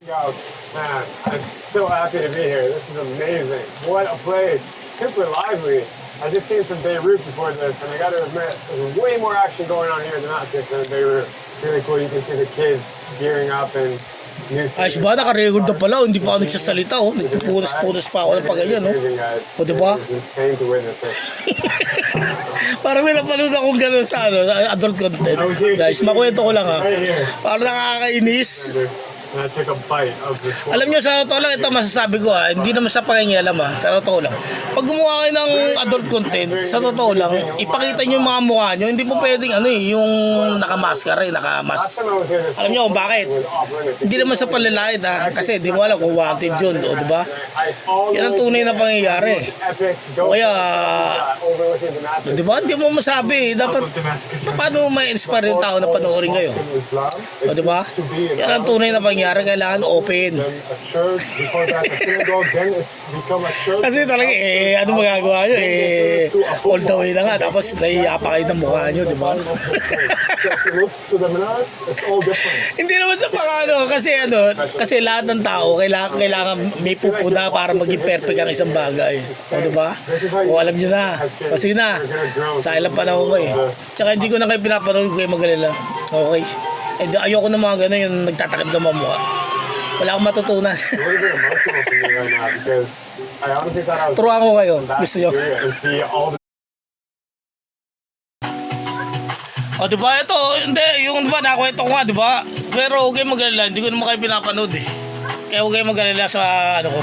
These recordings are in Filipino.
Man, I'm so happy to be here. This is amazing. What a place. Super lively. I just came from Beirut before this, and I got to admit, there's way more action going on here than in Beirut. Really cool. You can see the kids gearing up and Ayos ba? Naka-record na pala. Hindi pa ako nagsasalita. Oh. Nagpupunas-punas pa ako ng pag-ganyan. Oh. O diba? Parang may napanood akong gano'n sa adult content. Guys, makwento ko lang ha. Parang nakakainis. And I took a bite of this one. Alam nyo, sa totoo lang ito masasabi ko ha. Hindi naman sa pakingialam ha. Sa totoo lang. Pag gumawa kayo ng adult content, sa totoo lang, ipakita nyo yung mga mukha nyo. Hindi po pwedeng yung nakamaskara, nakamas. Alam nyo kung bakit? Hindi naman sa panlalait ha. Kasi di mo alam kung wanted yun. O diba? Yan ang tunay na pangyayari. O kaya, diba? Hindi mo masabi. Dapat, paano may inspire yung tao na panoorin kayo? O diba? Yan ang tunay na pangyayari. Kailangan open. Kasi talaga ano magagawa nyo all the way na nga tapos nahihiya pa kayo ng mukha nyo, di ba? Hindi naman sa pangano kasi lahat ng tao kailangan may pupuna para maging perfect ang isang bagay, o di ba? O alam nyo na, kasi na sa ilang panahon ko tsaka hindi ko na kayo pinapanood, kayo magalala, okay? Ayoko na mga gano'n yung nagtatakip ng mga mukha. Wala akong matutunan. Turuan ko kayo. Gusto nyo? O diba ito, hindi, yung diba nakwento ko nga diba? Pero huwag kayong mag-alala, hindi ko naman kayo pinapanood Kaya huwag kayong mag-alala sa ko.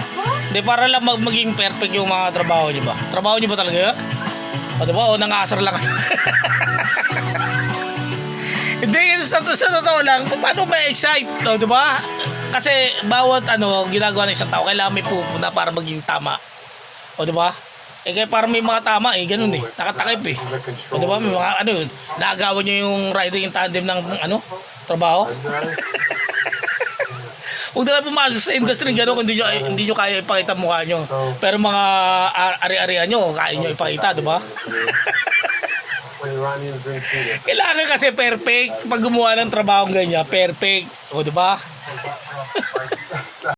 Hindi, para lang maging perfect yung mga trabaho nyo ba? Trabaho nyo ba talaga yun? O diba, o nangasar lang. Hindi, sa totoo lang, paano may excite, di ba? Kasi bawat ginagawa ng isang tao, kailangan may pupuna para maging tama. O di ba? Kaya para may mga tama ganun nakatakip O di ba? May mga naagawan nyo yung riding in tandem ng trabaho. Huwag na kayo pumasok sa industry gano'n kung hindi nyo kaya ipakita mukha nyo. Pero mga ari-arian nyo, kaya nyo ipakita, di ba? Kailangan kasi perfect. Pag gumawa ng trabaho ganyan, perfect. O, diba?